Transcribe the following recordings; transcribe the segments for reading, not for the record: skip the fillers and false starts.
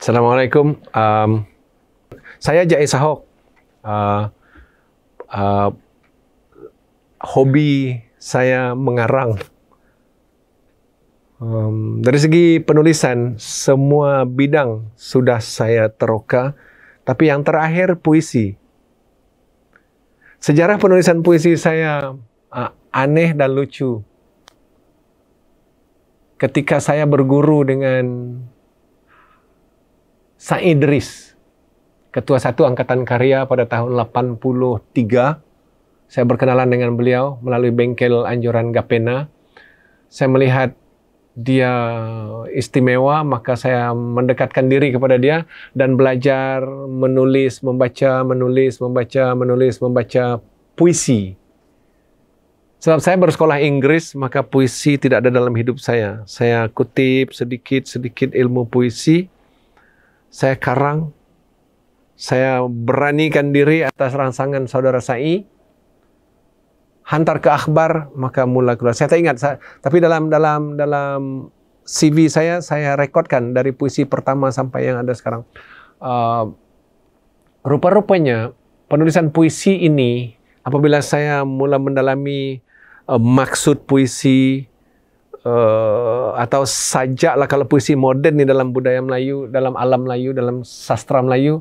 Assalamualaikum. Saya Jais Ahok. Hobi saya mengarang. Dari segi penulisan, semua bidang sudah saya teroka. Tapi yang terakhir, puisi. Sejarah penulisan puisi saya aneh dan lucu. Ketika saya berguru dengan Said Idris, Ketua Satu Angkatan Karya pada tahun 83, saya berkenalan dengan beliau melalui bengkel Anjuran Gapena. Saya melihat dia istimewa, maka saya mendekatkan diri kepada dia dan belajar menulis, membaca puisi. Sebab saya bersekolah Inggris, maka puisi tidak ada dalam hidup saya. Saya kutip sedikit-sedikit ilmu puisi, saya karang, saya beranikan diri atas rangsangan saudara Sai, hantar ke akhbar, maka mula keluar. Saya tak ingat, tapi dalam CV saya rekodkan dari puisi pertama sampai yang ada sekarang. Rupa-rupanya penulisan puisi ini, apabila saya mula mendalami maksud puisi, atau sajak lah, kalau puisi moden ni dalam budaya Melayu, dalam alam Melayu, dalam sastra Melayu,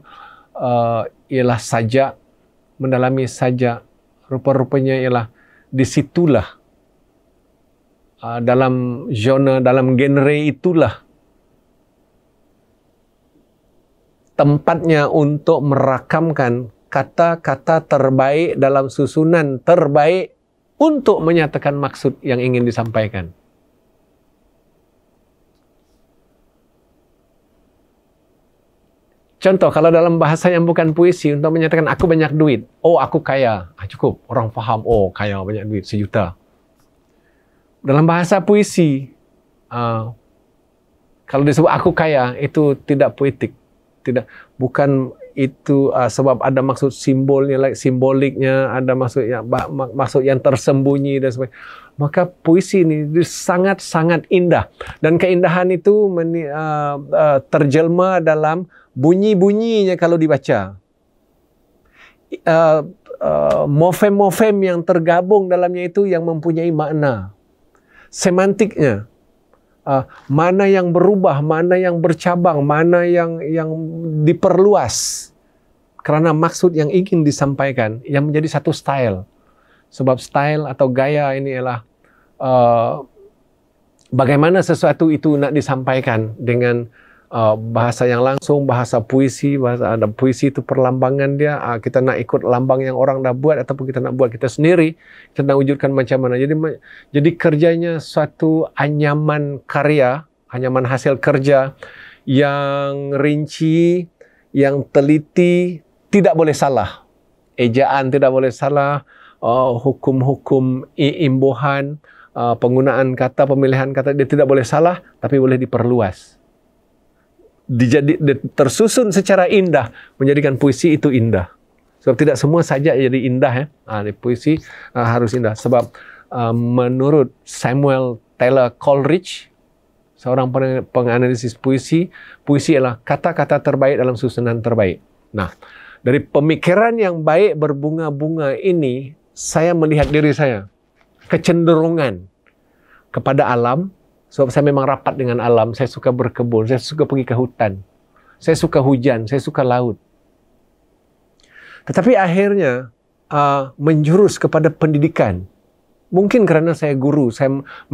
ialah sajak, mendalami sajak. Rupa-rupanya ialah disitulah, dalam genre, dalam genre itulah tempatnya untuk merakamkan kata-kata terbaik dalam susunan terbaik untuk menyatakan maksud yang ingin disampaikan. Contoh, kalau dalam bahasa yang bukan puisi, untuk menyatakan aku banyak duit, oh aku kaya, cukup, orang faham, oh kaya, banyak duit, 1 juta. Dalam bahasa puisi, kalau disebut aku kaya, itu tidak poetik, bukan itu, sebab ada maksud simboliknya, ada maksud yang tersembunyi dan sebagainya. Maka puisi ini sangat-sangat indah, dan keindahan itu terjelma dalam bunyi-bunyinya kalau dibaca. Morfem-morfem yang tergabung dalamnya itu yang mempunyai makna. Semantiknya, mana yang berubah, mana yang bercabang, mana yang diperluas karena maksud yang ingin disampaikan, yang menjadi satu style. Sebab style atau gaya ini ialah bagaimana sesuatu itu nak disampaikan dengan bahasa yang langsung, bahasa puisi, ada puisi itu perlambangan dia, kita nak ikut lambang yang orang dah buat ataupun kita nak buat kita sendiri, kita nak wujudkan macam mana. Jadi kerjanya suatu anyaman karya, anyaman hasil kerja yang rinci, yang teliti, tidak boleh salah. Ejaan tidak boleh salah, hukum-hukum imbuhan, penggunaan kata, pemilihan kata dia tidak boleh salah, tapi boleh diperluas. Tersusun secara indah, menjadikan puisi itu indah. Sebab tidak semua sajak jadi indah, puisi harus indah. Sebab menurut Samuel Taylor Coleridge, seorang penganalisis puisi, puisi adalah kata-kata terbaik dalam susunan terbaik. Nah, dari pemikiran yang baik berbunga-bunga ini, saya melihat diri saya kecenderungan kepada alam. Sebab saya memang rapat dengan alam, saya suka berkebun, saya suka pergi ke hutan, saya suka hujan, saya suka laut. Tetapi akhirnya menjurus kepada pendidikan. Mungkin karena saya guru,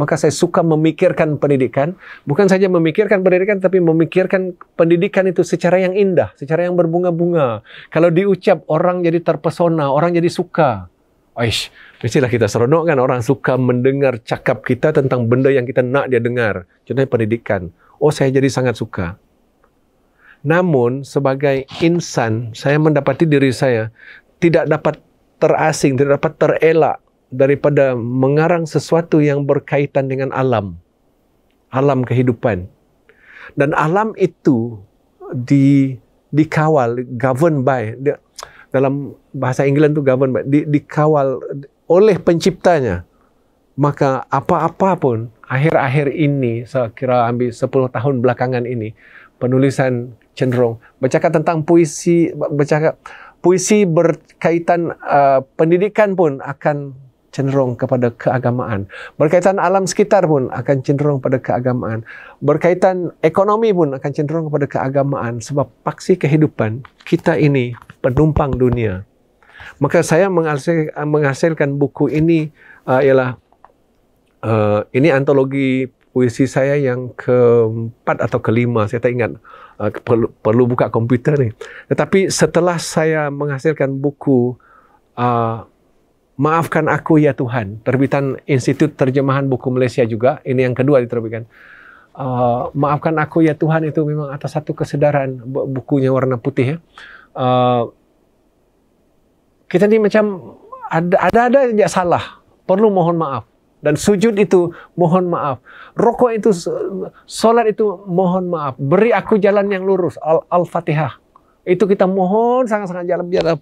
maka saya suka memikirkan pendidikan. Bukan saja memikirkan pendidikan, tapi memikirkan pendidikan itu secara yang indah, secara yang berbunga-bunga. Kalau diucap, orang jadi terpesona, orang jadi suka. Aish, mestilah kita seronok kan, orang suka mendengar cakap kita tentang benda yang kita nak dia dengar. Contohnya pendidikan. Oh, saya jadi sangat suka. Namun, sebagai insan, saya mendapati diri saya tidak dapat terasing, tidak dapat terelak daripada mengarang sesuatu yang berkaitan dengan alam. Alam kehidupan. Dan alam itu dikawal, governed by, dalam bahasa Inggeris itu governed by, dikawal oleh penciptanya. Maka apa-apa pun, akhir-akhir ini, saya kira ambil 10 tahun belakangan ini, penulisan cenderung. Bercakap tentang puisi, puisi berkaitan pendidikan pun akan cenderung kepada keagamaan. Berkaitan alam sekitar pun akan cenderung pada keagamaan. Berkaitan ekonomi pun akan cenderung kepada keagamaan. Sebab paksi kehidupan kita ini penumpang dunia. Maka saya menghasilkan buku ini ialah ini antologi puisi saya yang keempat atau kelima. Saya tak ingat. Perlu buka komputer ni. Tetapi setelah saya menghasilkan buku Maafkan Aku Ya Tuhan, terbitan Institut Terjemahan Buku Malaysia juga. Ini yang kedua diterbitkan. Maafkan Aku Ya Tuhan itu memang atas satu kesedaran, bukunya warna putih ya. Kita ni macam ada je salah, perlu mohon maaf. Dan sujud itu mohon maaf. Rokok itu, solat itu mohon maaf. Beri aku jalan yang lurus, Al-Fatihah. Itu kita mohon sangat-sangat jalan biar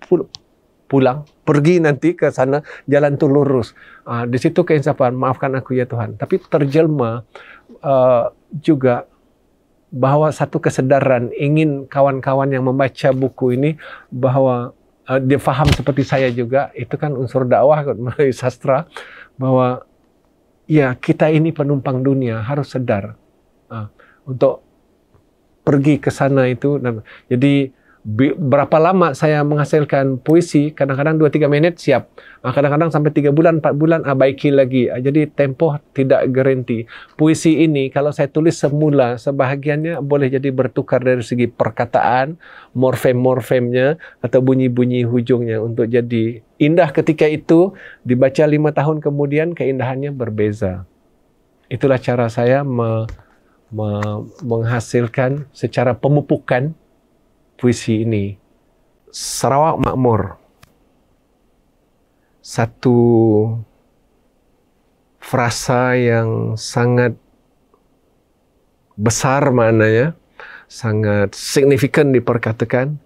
pulang, pergi nanti ke sana, jalan tu lurus. Di situ keinsafan, maafkan aku ya Tuhan. Tapi terjelma juga bahawa satu kesedaran ingin kawan-kawan yang membaca buku ini bahawa dia faham seperti saya juga, itu kan unsur dakwah melalui sastra, bahawa ya kita ini penumpang dunia, harus sedar untuk pergi ke sana itu. Jadi berapa lama saya menghasilkan puisi, kadang-kadang 2-3 menit siap, kadang-kadang sampai 3 bulan, 4 bulan baiki lagi. Jadi tempoh tidak garanti. Puisi ini kalau saya tulis semula, sebahagiannya boleh jadi bertukar dari segi perkataan, morfem-morfemnya atau bunyi-bunyi hujungnya untuk jadi indah ketika itu, dibaca 5 tahun kemudian keindahannya berbeza. Itulah cara saya menghasilkan secara pemupukan puisi ini. Sarawak Makmur. Satu frasa yang sangat besar maknanya, sangat signifikan diperkatakan,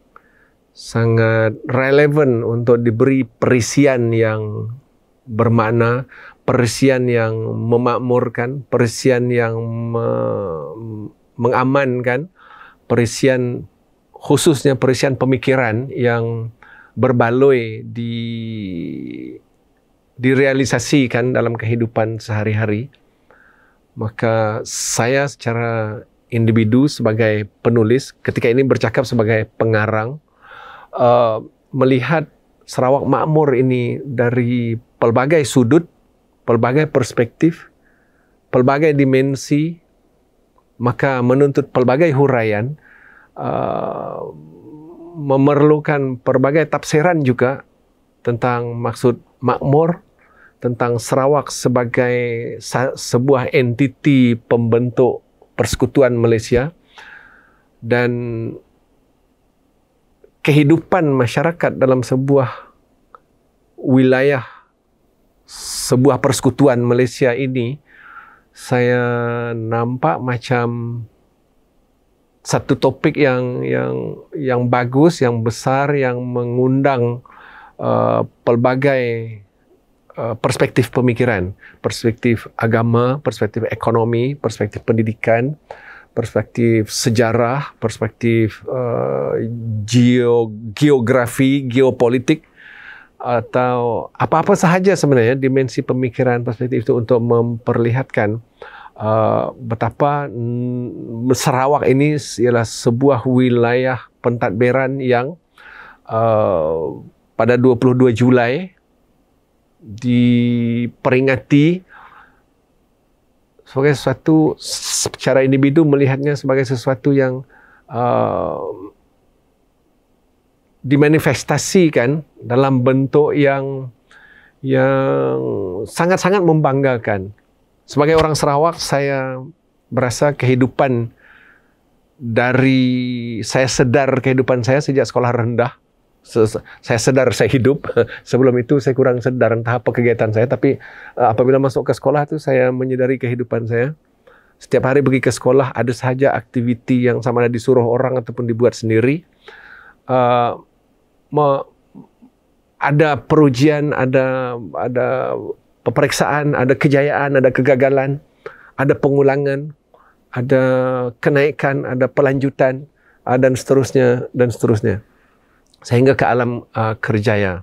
sangat relevan untuk diberi perisian yang bermakna, perisian yang memakmurkan, perisian yang mengamankan, perisian khususnya perisian pemikiran yang berbaloi direalisasikan dalam kehidupan sehari-hari. Maka saya secara individu sebagai penulis, ketika ini bercakap sebagai pengarang, melihat Sarawak Makmur ini dari pelbagai sudut, pelbagai perspektif, pelbagai dimensi, maka menuntut pelbagai huraian, memerlukan pelbagai tafsiran juga tentang maksud makmur, tentang Sarawak sebagai sebuah entiti pembentuk persekutuan Malaysia, dan kehidupan masyarakat dalam sebuah wilayah, sebuah persekutuan Malaysia ini, saya nampak macam satu topik yang bagus, yang besar, yang mengundang pelbagai perspektif pemikiran, perspektif agama, perspektif ekonomi, perspektif pendidikan, perspektif sejarah, perspektif geografi, geopolitik, atau apa-apa sahaja sebenarnya dimensi pemikiran perspektif itu untuk memperlihatkan betapa Sarawak ini ialah sebuah wilayah pentadbiran yang pada 22 Julai diperingati sebagai sesuatu, secara individu melihatnya sebagai sesuatu yang dimanifestasikan dalam bentuk yang sangat-sangat membanggakan. Sebagai orang Sarawak, saya berasa kehidupan saya sedar kehidupan saya sejak sekolah rendah. Saya sedar saya hidup. Sebelum itu saya kurang sedar entah apa kegiatan saya. Tapi apabila masuk ke sekolah itu saya menyedari kehidupan saya. Setiap hari pergi ke sekolah ada sahaja aktiviti yang sama ada disuruh orang ataupun dibuat sendiri. Ada perujian, ada peperiksaan, ada kejayaan, ada kegagalan, ada pengulangan, ada kenaikan, ada pelanjutan, dan seterusnya dan seterusnya, sehingga ke alam kerjaya.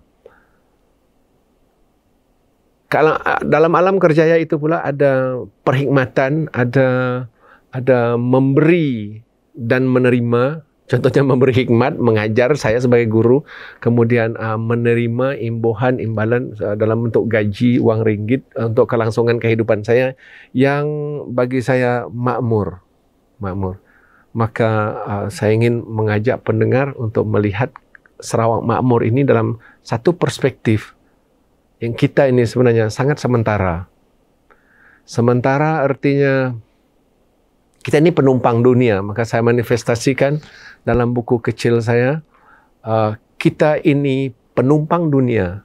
Dalam alam kerjaya itu pula ada perhikmatan, ada memberi dan menerima. Contohnya memberi hikmat, mengajar saya sebagai guru, kemudian menerima imbalan dalam bentuk gaji, uang ringgit untuk kelangsungan kehidupan saya yang bagi saya makmur. Maka saya ingin mengajak pendengar untuk melihat Sarawak makmur ini dalam satu perspektif yang kita ini sebenarnya sangat sementara. Sementara artinya kita ini penumpang dunia. Maka saya manifestasikan dalam buku kecil saya, kita ini penumpang dunia,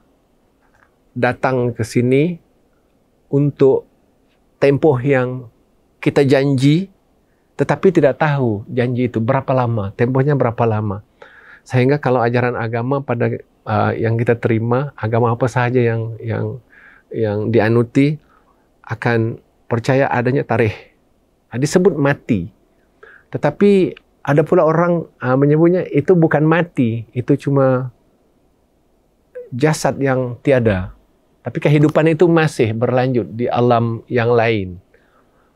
datang ke sini untuk tempoh yang kita janji, tetapi tidak tahu janji itu berapa lama, tempohnya berapa lama. Sehingga kalau ajaran agama pada yang kita terima, agama apa sahaja yang dianuti, akan percaya adanya tarikh. Disebut mati. Tetapi ada pula orang menyebutnya itu bukan mati, itu cuma jasad yang tiada. Tapi kehidupan itu masih berlanjut di alam yang lain.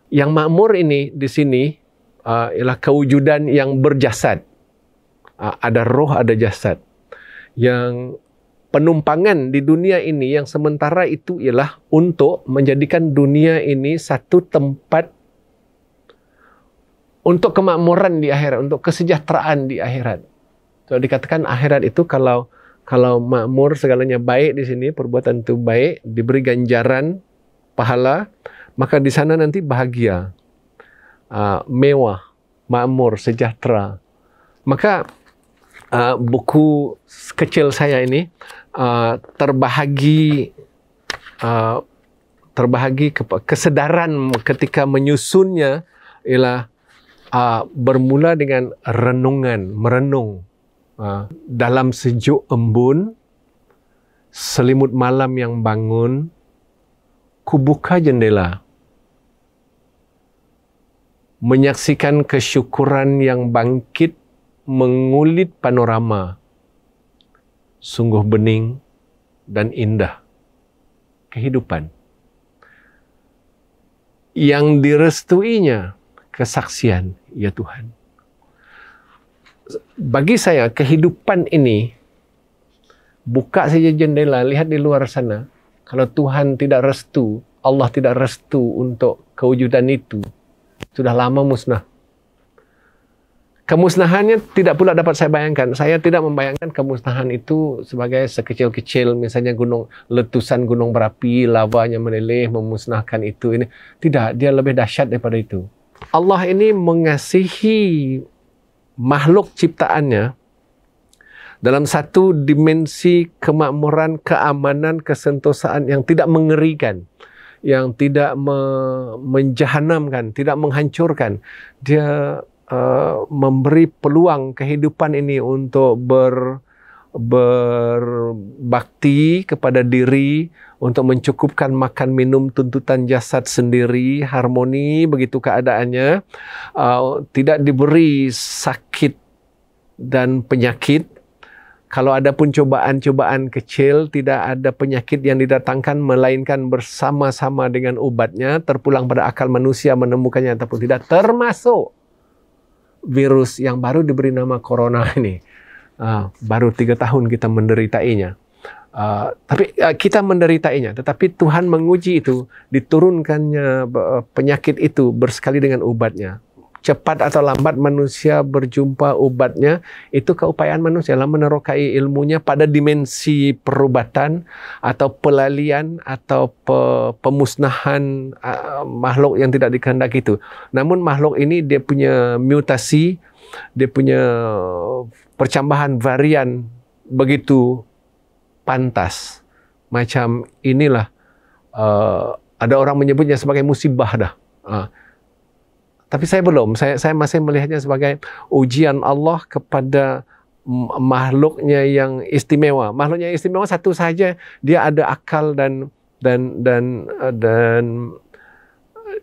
Yang makmur ini di sini ialah kewujudan yang berjasad. Ada roh, ada jasad. Yang penumpangan di dunia ini yang sementara itu ialah untuk menjadikan dunia ini satu tempat untuk kemakmuran di akhirat, untuk kesejahteraan di akhirat. So, dikatakan akhirat itu kalau makmur, segalanya baik di sini, perbuatan itu baik, diberi ganjaran pahala, maka di sana nanti bahagia, mewah, makmur, sejahtera. Maka buku kecil saya ini terbahagi kesedaran ketika menyusunnya ialah bermula dengan merenung dalam sejuk embun, selimut malam yang bangun, ku buka jendela, menyaksikan kesyukuran yang bangkit mengulit panorama, sungguh bening dan indah kehidupan. Yang direstuinya kesaksian, ya Tuhan. Bagi saya, kehidupan ini, buka saja jendela, lihat di luar sana. Kalau Tuhan tidak restu, Allah tidak restu untuk kewujudan itu, sudah lama musnah. Kemusnahannya tidak pula dapat saya bayangkan. Saya tidak membayangkan kemusnahan itu sebagai sekecil-kecil, misalnya letusan gunung berapi, lavanya meleleh, memusnahkan itu. Ini tidak, dia lebih dahsyat daripada itu. Allah ini mengasihi makhluk ciptaannya dalam satu dimensi kemakmuran, keamanan, kesentosaan yang tidak mengerikan, yang tidak menjahanamkan, tidak menghancurkan. Dia memberi peluang kehidupan ini untuk berbakti kepada diri, untuk mencukupkan makan minum tuntutan jasad sendiri, harmoni begitu keadaannya, tidak diberi sakit dan penyakit. Kalau ada pun cobaan-cobaan kecil, tidak ada penyakit yang didatangkan, melainkan bersama-sama dengan obatnya, terpulang pada akal manusia menemukannya ataupun tidak, termasuk virus yang baru diberi nama corona ini. Baru 3 tahun kita menderitainya. Tapi kita menderitainya, tetapi Tuhan menguji itu, diturunkannya penyakit itu bersekali dengan obatnya. Cepat atau lambat manusia berjumpa obatnya, itu keupayaan manusia lah menerokai ilmunya pada dimensi perubatan atau pelalian atau pemusnahan makhluk yang tidak dikehendaki itu. Namun makhluk ini dia punya mutasi, dia punya percambahan varian begitu pantas. Macam inilah, ada orang menyebutnya sebagai musibah dah. Tapi saya belum. Saya masih melihatnya sebagai ujian Allah kepada makhluknya yang istimewa. Makhluknya yang istimewa satu saja, dia ada akal dan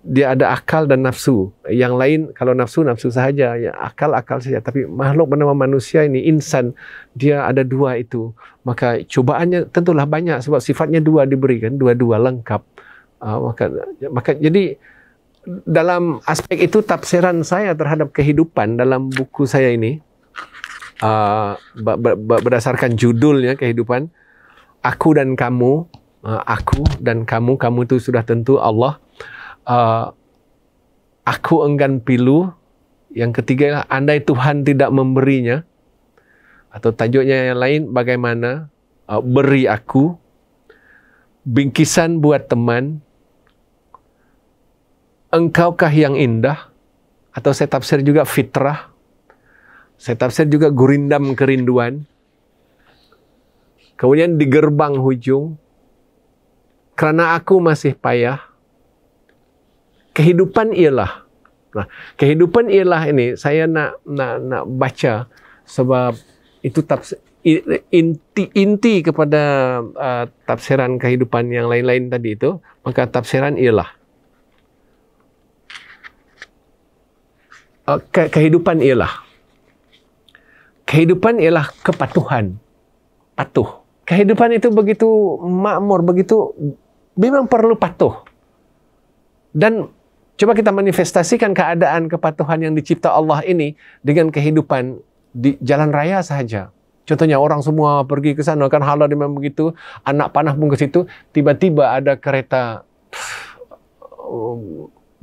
dia ada akal dan nafsu. Yang lain kalau nafsu sahaja, ya akal saja. Tapi makhluk bernama manusia ini, insan, dia ada dua itu. Maka cobaannya tentulah banyak sebab sifatnya dua diberikan, dua-dua lengkap. Maka jadi dalam aspek itu tafsiran saya terhadap kehidupan dalam buku saya ini, berdasarkan judulnya kehidupan, aku dan kamu, kamu itu sudah tentu Allah. Aku enggan pilu. Yang ketiga, andai Tuhan tidak memberinya. Atau tajuknya yang lain, bagaimana beri aku. Bingkisan buat teman. Engkaukah yang indah. Atau saya tafsir juga fitrah. Saya tafsir juga gurindam kerinduan. Kemudian di gerbang hujung. Kerana aku masih payah. Kehidupan ialah. Nah, kehidupan ialah ini saya nak baca sebab itu inti kepada tafsiran kehidupan yang lain-lain tadi itu. Maka tafsiran ialah. Kehidupan ialah. Kehidupan ialah kepatuhan. Patuh. Kehidupan itu begitu makmur, begitu memang perlu patuh. Dan coba kita manifestasikan keadaan kepatuhan yang dicipta Allah ini dengan kehidupan di jalan raya sahaja. Contohnya orang semua pergi ke sana, kan halal memang begitu, anak panah pun ke situ, tiba-tiba ada kereta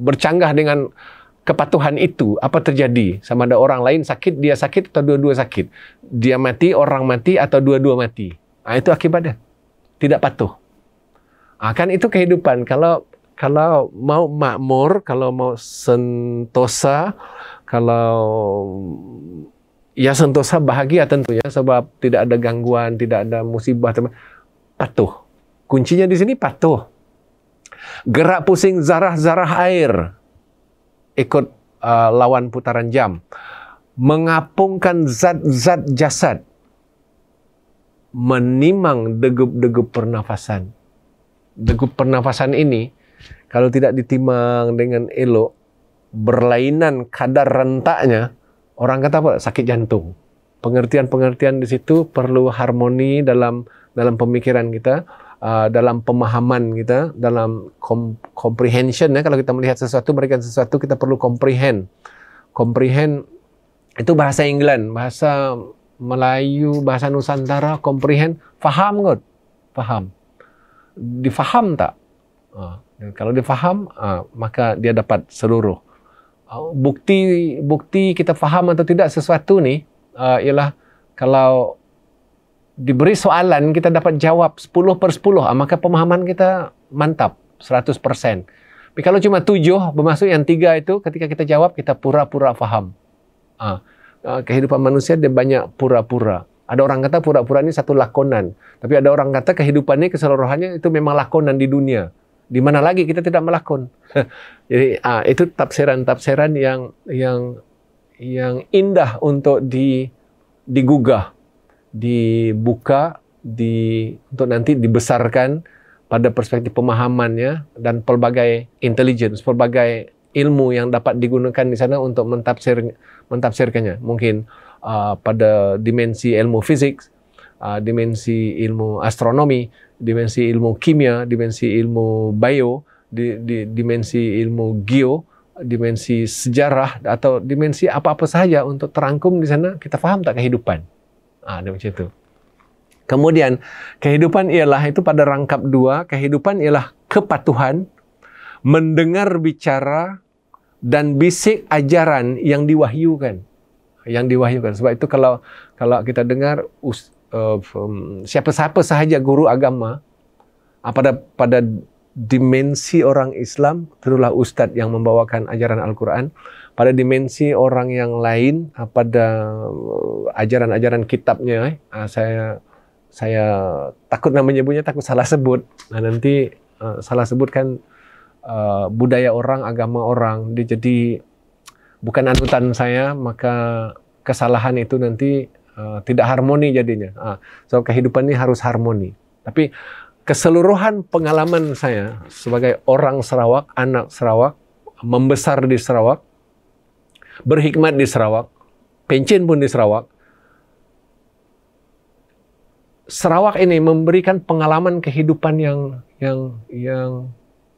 bercanggah dengan kepatuhan itu. Apa terjadi? Sama ada orang lain sakit, dia sakit atau dua-dua sakit. Dia mati, orang mati atau dua-dua mati. Itu akibatnya. Tidak patuh. Kan itu kehidupan. Kalau mau makmur, kalau mau sentosa, kalau ya sentosa bahagia tentunya sebab tidak ada gangguan, tidak ada musibah, patuh. Kuncinya di sini patuh. Gerak pusing zarah-zarah air ikut lawan putaran jam. Mengapungkan zat-zat jasad. Menimang degup-degup pernafasan. Degup pernafasan ini kalau tidak ditimang dengan elok, berlainan kadar rentaknya, orang kata apa? Sakit jantung. Pengertian-pengertian di situ perlu harmoni dalam pemikiran kita, dalam pemahaman kita, dalam comprehension. Kalau kita melihat sesuatu, memberikan sesuatu, kita perlu comprehend. Comprehend itu bahasa England, bahasa Melayu, bahasa Nusantara, comprehend, faham kot? Faham. Difaham tak? Kalau difaham, maka dia dapat seluruh. Bukti kita faham atau tidak sesuatu ni ialah kalau diberi soalan kita dapat jawab 10/10, maka pemahaman kita mantap 100%. Tapi kalau cuma 7 bermaksud yang 3 itu ketika kita jawab kita pura-pura faham. Kehidupan manusia dia banyak pura-pura. Ada orang kata pura-pura ini satu lakonan, tapi ada orang kata kehidupan ini keseluruhannya itu memang lakonan di dunia. Di mana lagi kita tidak melakon. Jadi itu tafsiran-tafsiran yang indah untuk digugah, dibuka, untuk nanti dibesarkan pada perspektif pemahamannya dan pelbagai intelligence, pelbagai ilmu yang dapat digunakan di sana untuk mentafsirkannya. Mungkin pada dimensi ilmu fisik, dimensi ilmu astronomi, dimensi ilmu kimia, dimensi ilmu bio, dimensi ilmu geo, dimensi sejarah, atau dimensi apa-apa sahaja untuk terangkum di sana. Kita faham tak kehidupan? Macam itu. Kemudian kehidupan ialah itu pada rangkap 2. Kehidupan ialah kepatuhan, mendengar bicara dan bisik ajaran yang diwahyukan. Sebab itu kalau kita dengar siapa-siapa sahaja guru agama, pada dimensi orang Islam, tentulah ustaz yang membawakan ajaran Al-Quran. Pada dimensi orang yang lain, pada ajaran-ajaran kitabnya, saya takut menyebutnya, takut salah sebut. Nanti salah sebutkan budaya orang, agama orang. Jadi bukan anutan saya, maka kesalahan itu nanti tidak harmoni jadinya. So kehidupan ini harus harmoni. Tapi keseluruhan pengalaman saya sebagai orang Sarawak, anak Sarawak, membesar di Sarawak, berhikmat di Sarawak, pencen pun di Sarawak. Sarawak ini memberikan pengalaman kehidupan yang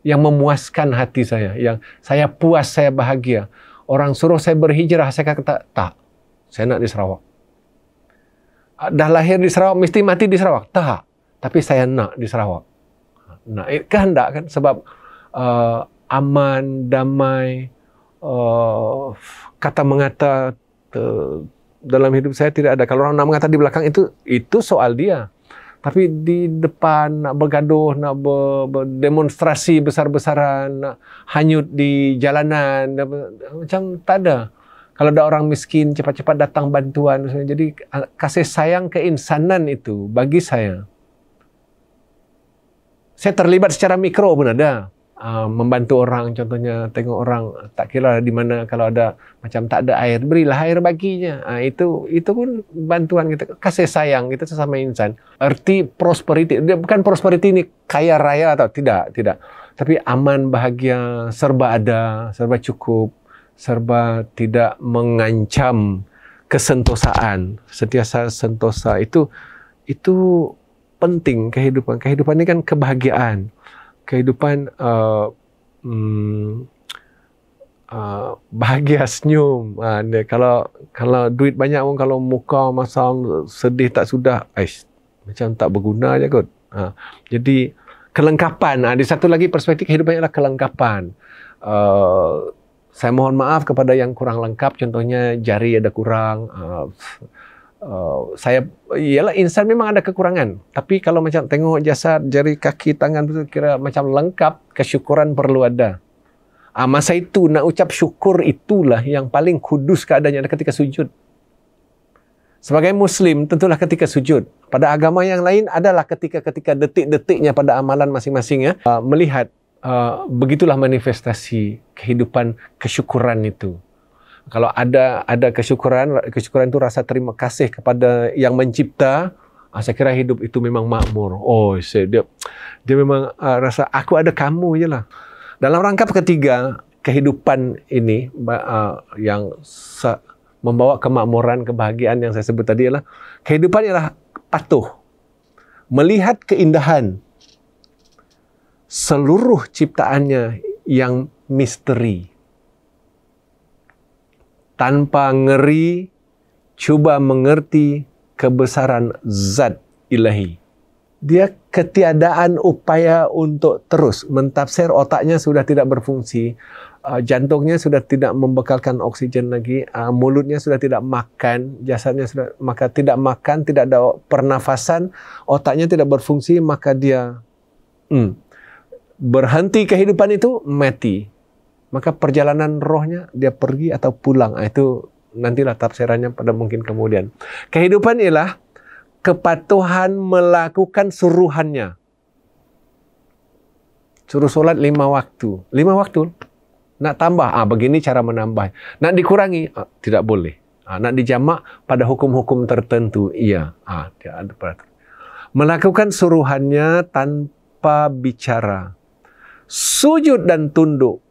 memuaskan hati saya, yang saya puas, saya bahagia. Orang suruh saya berhijrah, saya kata tak, saya nak di Sarawak. Dah lahir di Sarawak, mesti mati di Sarawak? Tak, tapi saya nak di Sarawak. Nah, kehendak kan, sebab aman, damai, kata mengata dalam hidup saya tidak ada. Kalau orang nak mengata di belakang itu soal dia. Tapi di depan nak bergaduh, nak berdemonstrasi besar-besaran, nak hanyut di jalanan, macam tak ada. Kalau ada orang miskin, cepat-cepat datang bantuan. Jadi kasih sayang keinsanan itu bagi saya terlibat secara mikro pun ada. Membantu orang, contohnya tengok orang tak kira di mana, kalau ada macam tak ada air, berilah air baginya. Itu pun bantuan kita, kasih sayang kita sesama insan. Arti prosperity, dia bukan prosperity ini kaya raya atau tidak, tapi aman, bahagia, serba ada, serba cukup, serba tidak mengancam kesentosaan, sentiasa sentosa. Itu penting kehidupan. Kehidupan ini kan kebahagiaan. Kehidupan bahagia, senyum. Kalau duit banyak pun, kalau muka masam sedih tak sudah, macam tak berguna je kot. Jadi kelengkapan. Di satu lagi perspektif kehidupan adalah kelengkapan. Saya mohon maaf kepada yang kurang lengkap, contohnya jari ada kurang. Ialah insan memang ada kekurangan, tapi kalau macam tengok jasad, jari, kaki, tangan itu kira macam lengkap, kesyukuran perlu ada. Masa itu nak ucap syukur, itulah yang paling kudus keadaannya ketika sujud. Sebagai Muslim tentulah ketika sujud. Pada agama yang lain adalah ketika detik-detiknya pada amalan masing-masing, ya, melihat begitulah manifestasi kehidupan kesyukuran itu. Kalau ada kesyukuran itu rasa terima kasih kepada yang mencipta. Saya kira hidup itu memang makmur. Dia memang rasa aku ada kamu je lah. Dalam rangkap ketiga, kehidupan ini yang membawa kemakmuran, kebahagiaan yang saya sebut tadi adalah kehidupan ialah patuh, melihat keindahan seluruh ciptaannya yang misteri. Tanpa ngeri, cuba mengerti kebesaran zat ilahi. Dia ketiadaan upaya untuk terus mentafsir, otaknya sudah tidak berfungsi, jantungnya sudah tidak membekalkan oksigen lagi, mulutnya sudah tidak makan, jasadnya sudah tidak makan, tidak ada pernafasan, otaknya tidak berfungsi, maka dia berhenti kehidupan itu, mati. Maka perjalanan rohnya dia pergi atau pulang. Itu nantilah tafsirannya pada mungkin kemudian. Kehidupan ialah kepatuhan melakukan suruhannya. Suruh solat 5 waktu. 5 waktu. Nak tambah, begini cara menambah. Nak dikurangi, tidak boleh. Nak dijamak pada hukum-hukum tertentu, iya. Dia ada peraturan. Melakukan suruhannya tanpa bicara. Sujud dan tunduk.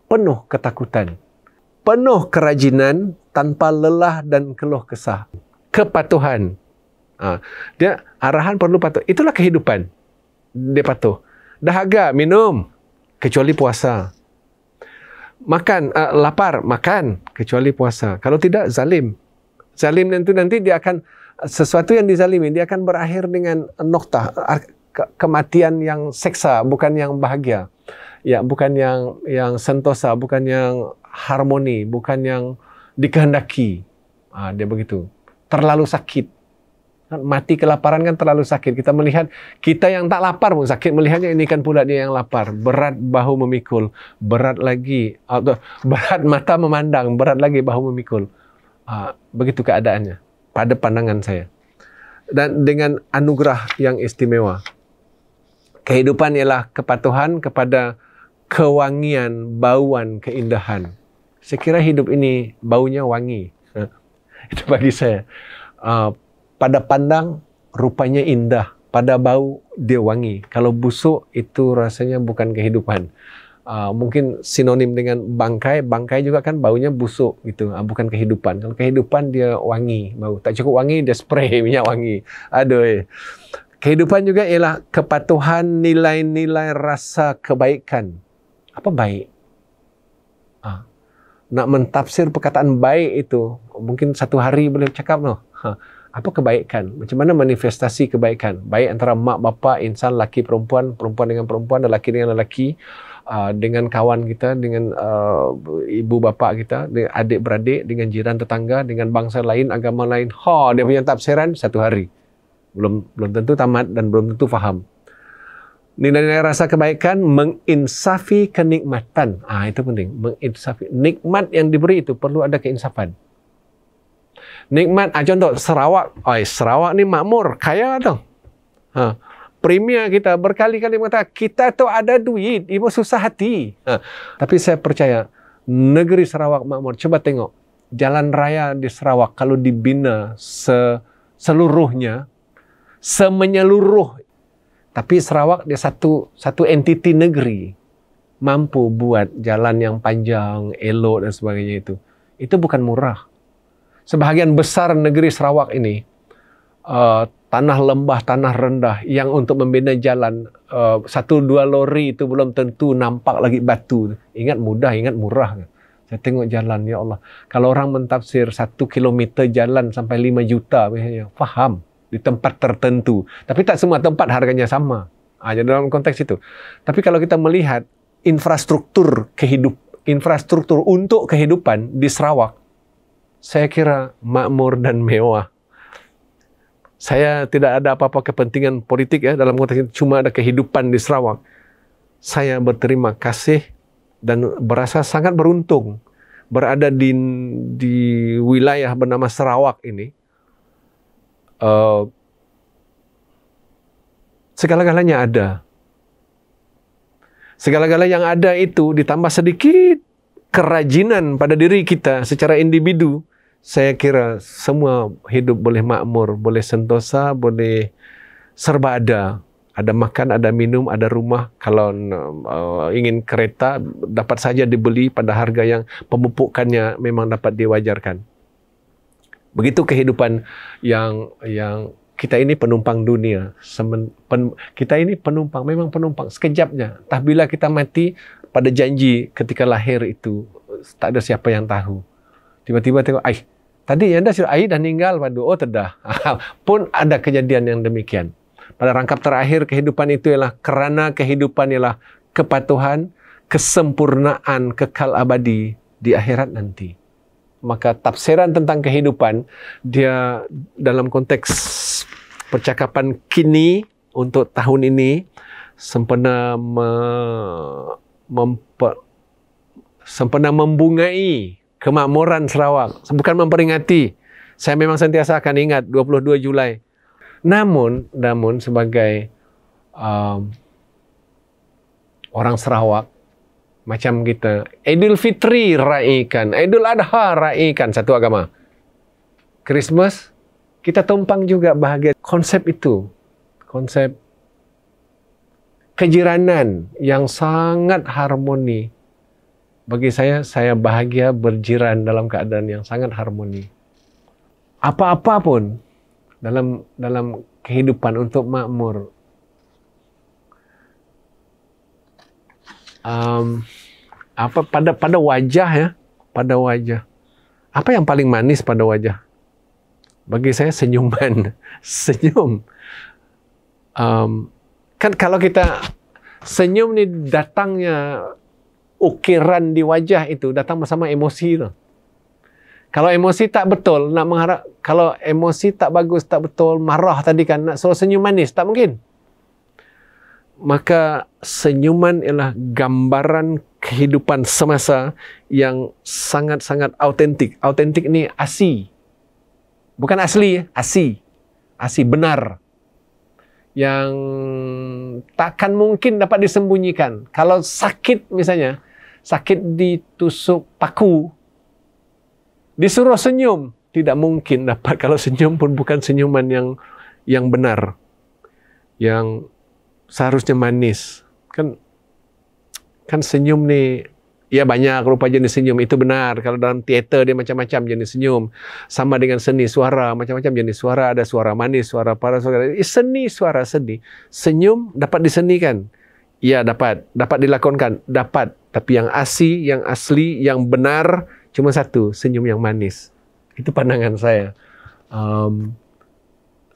Penuh ketakutan, penuh kerajinan, tanpa lelah dan keluh kesah. Kepatuhan. Dia arahan perlu patuh. Itulah kehidupan. Dia patuh. Dahaga, minum, kecuali puasa. Makan, lapar, makan, kecuali puasa. Kalau tidak, zalim. Zalim nanti dia akan, sesuatu yang dizalimi, dia akan berakhir dengan noktah, kematian yang seksa, bukan yang bahagia. Ya, bukan yang sentosa, bukan yang harmoni, bukan yang dikehendaki. Dia begitu. Terlalu sakit. Mati kelaparan kan terlalu sakit. Kita melihat, kita yang tak lapar pun sakit. Melihatnya ini kan pula dia yang lapar. Berat bahu memikul. Berat lagi. Berat mata memandang. Berat lagi bahu memikul. Begitu keadaannya. Pada pandangan saya. Dan dengan anugerah yang istimewa. Kehidupan ialah kepatuhan kepada kewangian, bauan, keindahan. Saya kira hidup ini baunya wangi. Itu bagi saya. Pada pandang rupanya indah, pada bau dia wangi. Kalau busuk itu rasanya bukan kehidupan. Mungkin sinonim dengan bangkai. Bangkai juga kan baunya busuk gitu. Bukan kehidupan. Kalau kehidupan dia wangi bau. Tak cukup wangi dia spray minyak wangi. Aduh. Kehidupan juga ialah kepatuhan, nilai-nilai rasa kebaikan. Apa baik? Nak mentafsir perkataan baik itu mungkin satu hari boleh cakap no. Apa kebaikan? Macam mana manifestasi kebaikan? Baik antara mak bapa, insan, laki perempuan, perempuan dengan perempuan, lelaki dengan lelaki, dengan kawan kita, dengan ibu bapa kita, dengan adik beradik, dengan jiran tetangga, dengan bangsa lain, agama lain. Dia punya tafsiran satu hari. Belum tentu tamat dan belum tentu faham. Nilai-nilai rasa kebaikan, menginsafi kenikmatan. Itu penting. Menginsafi. Nikmat yang diberi itu perlu ada keinsafan. Nikmat, contoh Sarawak. Sarawak ni makmur, kaya tau. Premier kita berkali-kali mengatakan, kita tu ada duit, ibu susah hati. Tapi saya percaya, negeri Sarawak makmur. Coba tengok, jalan raya di Sarawak kalau dibina seluruhnya, semenyeluruh. Tapi Sarawak dia satu entiti negeri mampu buat jalan yang panjang, elok dan sebagainya itu. Itu bukan murah. Sebahagian besar negeri Sarawak ini tanah lembah, tanah rendah yang untuk membina jalan 1-2 lori itu belum tentu nampak lagi batu. Ingat mudah, ingat murah. Saya tengok jalan, ya Allah. Kalau orang mentafsir 1 kilometer jalan sampai 5 juta misalnya, faham. Di tempat tertentu. Tapi tak semua tempat harganya sama. Jadi dalam konteks itu. Tapi kalau kita melihat infrastruktur untuk kehidupan di Sarawak, saya kira makmur dan mewah. Saya tidak ada apa-apa kepentingan politik ya dalam konteks itu, cuma ada kehidupan di Sarawak. Saya berterima kasih dan berasa sangat beruntung berada di wilayah bernama Sarawak ini. Segala-galanya ada. Segala-galanya yang ada itu ditambah sedikit kerajinan pada diri kita secara individu, saya kira semua hidup boleh makmur, boleh sentosa, boleh serba ada. Ada makan, ada minum, ada rumah. Kalau ingin kereta, dapat saja dibeli pada harga yang pemupukannya memang dapat diwajarkan. Begitu kehidupan yang kita ini penumpang dunia. Kita ini penumpang, memang penumpang. Sekejapnya. Entah bila kita mati, pada janji ketika lahir itu, tak ada siapa yang tahu. Tiba-tiba tengok, tadi anda dah meninggal, tidak. Pun ada kejadian yang demikian. Pada rangkap terakhir, kehidupan itu ialah kerana kehidupan ialah kepatuhan, kesempurnaan, kekal abadi di akhirat nanti. Maka tafsiran tentang kehidupan, dia dalam konteks percakapan kini untuk tahun ini sempena membungai kemakmuran Sarawak. Bukan memperingati. Saya memang sentiasa akan ingat 22 Julai. Namun sebagai orang Sarawak, macam kita, Idul Fitri raikan, Idul Adha raikan satu agama. Christmas, kita tumpang juga bahagia konsep itu. Konsep kejiranan yang sangat harmoni. Bagi saya bahagia berjiran dalam keadaan yang sangat harmoni. Apa-apa pun dalam kehidupan untuk makmur. Pada wajah ya, pada wajah. Apa yang paling manis pada wajah? Bagi saya senyuman, senyum. Kan kalau kita senyum ni datangnya ukiran di wajah itu datang bersama emosi tu. Kalau emosi tak betul, nak mengharap, kalau emosi tak bagus, tak betul, marah tadi kan, nak suruh senyum manis, tak mungkin. Maka senyuman ialah gambaran kehidupan semasa yang sangat-sangat autentik. Autentik ni asli. Bukan asli, asli. Asli, benar. Yang takkan mungkin dapat disembunyikan. Kalau sakit misalnya, sakit ditusuk paku, disuruh senyum, tidak mungkin dapat. Kalau senyum pun bukan senyuman yang benar. Yang seharusnya manis. Kan Kan senyum ni, ya banyak rupa jenis senyum, itu benar. Kalau dalam teater dia macam-macam jenis senyum. Sama dengan seni suara, macam-macam jenis suara. Ada suara manis, suara parah, suara... Seni suara seni. Senyum dapat disenikan. Ya dapat dilakonkan, dapat. Tapi yang asli, yang benar, cuma satu, senyum yang manis. Itu pandangan saya.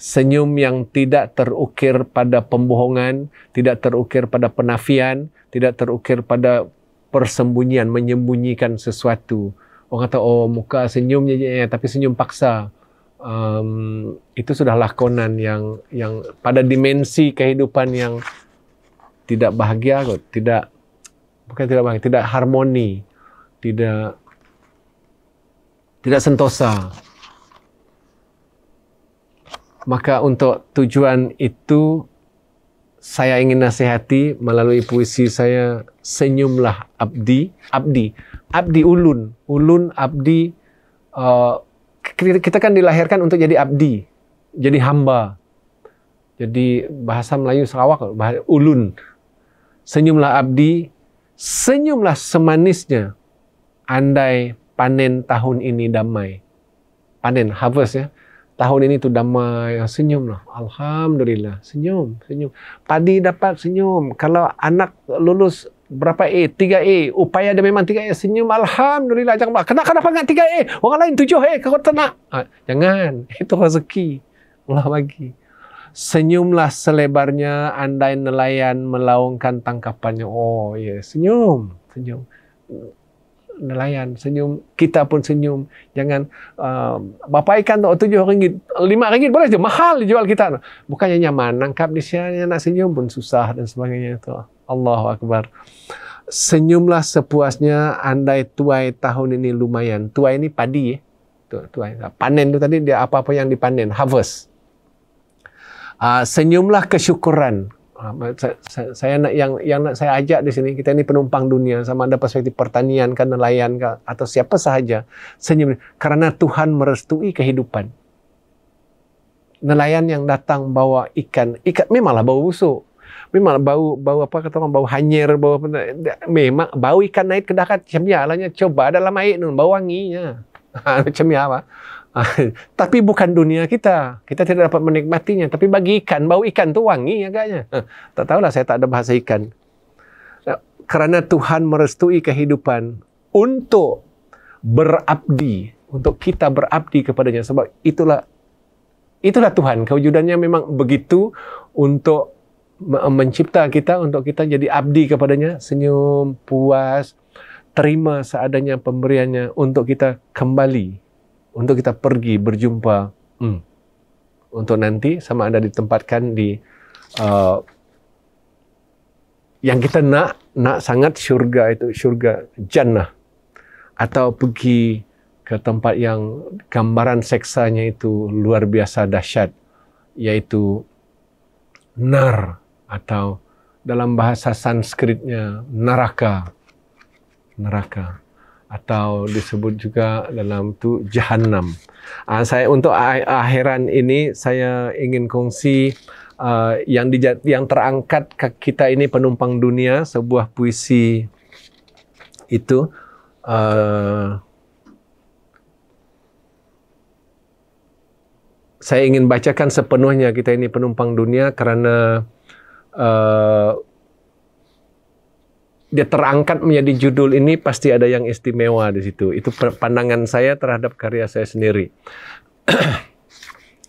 Senyum yang tidak terukir pada pembohongan, tidak terukir pada penafian, tidak terukir pada persembunyian, menyembunyikan sesuatu. Orang kata, oh muka senyumnya, tapi senyum paksa. Itu sudah lakonan yang pada dimensi kehidupan yang tidak bahagia, bukan tidak bahagia, tidak harmoni, tidak sentosa. Maka untuk tujuan itu, saya ingin nasihati melalui puisi saya, senyumlah abdi, ulun, abdi. Kita kan dilahirkan untuk jadi abdi, jadi hamba. Jadi bahasa Melayu Sarawak, ulun. Senyumlah abdi, senyumlah semanisnya, andai panen tahun ini damai. Panen, harvest ya. Tahun ini tu damai, senyumlah. Alhamdulillah, senyum. Padi dapat senyum. Kalau anak lulus berapa A? 3A. Upaya dia memang 3A. Senyum, Alhamdulillah. Jangan, kenapa enggak 3A? Orang lain 7A. Kau tak nak? Jangan. Itu rezeki. Allah bagi. Senyumlah selebarnya, andai nelayan melaungkan tangkapannya. Oh ya, senyum. Nelayan senyum, kita pun senyum. Jangan bapa ikan tu RM7, RM5 boleh je, mahal dijual kita. Bukannya nyaman, nangkap di sini nak senyum pun susah dan sebagainya itu. Allahu Akbar. Senyumlah sepuasnya, andai tuai tahun ini lumayan. Tuai ini padi, tuai. Panen tu tadi dia apa-apa yang dipanen, harvest. Senyumlah kesyukuran. Saya nak yang nak saya ajak di sini, kita ini penumpang dunia, sama ada perspektif pertanian kan, nelayan kan, atau siapa sahaja, senyum karena Tuhan merestui kehidupan. Nelayan yang datang bawa ikan memanglah bau busuk, memang bau apa kata orang, bau hanyir, bau apa, memang bau ikan naik ke darat, macam biarlah, coba dalam air tu bau wanginya. Macam apa? Tapi bukan dunia kita tidak dapat menikmatinya. Tapi bagi ikan, bau ikan tu wangi agaknya. Tak tahulah, saya tak ada bahasa ikan. Kerana Tuhan merestui kehidupan untuk berabdi, untuk kita berabdi kepadanya. Sebab itulah Tuhan. Kewujudannya memang begitu, untuk mencipta kita, untuk kita jadi abdi kepadanya. Senyum, puas, terima seadanya pemberiannya, untuk kita kembali, untuk kita pergi berjumpa, untuk nanti sama ada ditempatkan di yang kita nak sangat, syurga itu, syurga jannah, atau pergi ke tempat yang gambaran seksanya itu luar biasa dahsyat, yaitu nar, atau dalam bahasa Sanskritnya neraka, atau disebut juga dalam tu Jahannam. Saya untuk akhiran ini, saya ingin kongsi yang terangkat kita ini penumpang dunia, sebuah puisi itu. Saya ingin bacakan sepenuhnya, kita ini penumpang dunia, kerana dia terangkat menjadi judul ini, pasti ada yang istimewa di situ. Itu pandangan saya terhadap karya saya sendiri.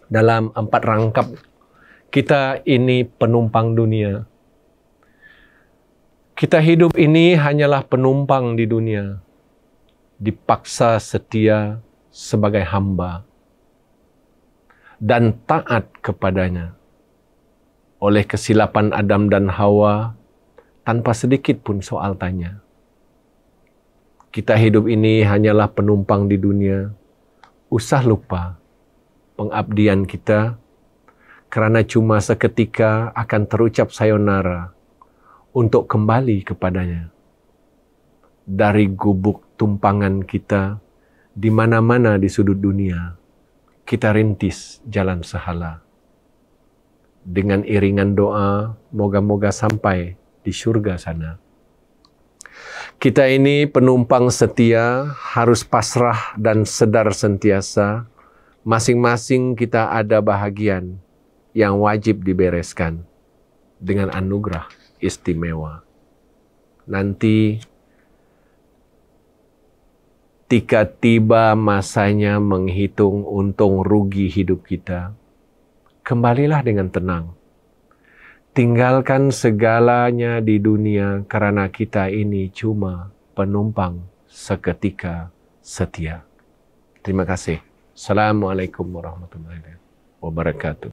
Dalam 4 rangkap, kita ini penumpang dunia. Kita hidup ini hanyalah penumpang di dunia, dipaksa setia sebagai hamba dan taat kepadanya oleh kesilapan Adam dan Hawa, tanpa sedikit pun soal tanya. Kita hidup ini hanyalah penumpang di dunia. Usah lupa pengabdian kita, kerana cuma seketika akan terucap sayonara untuk kembali kepadanya. Dari gubuk tumpangan kita, di mana-mana di sudut dunia, kita rintis jalan sehala. Dengan iringan doa, moga-moga sampai di syurga sana. Kita ini penumpang setia, harus pasrah dan sedar sentiasa. Masing-masing kita ada bahagian yang wajib dibereskan dengan anugerah istimewa. Nanti ketika tiba masanya menghitung untung rugi hidup kita, kembalilah dengan tenang. Tinggalkan segalanya di dunia karena kita ini cuma penumpang seketika setia. Terima kasih. Assalamualaikum warahmatullahi wabarakatuh.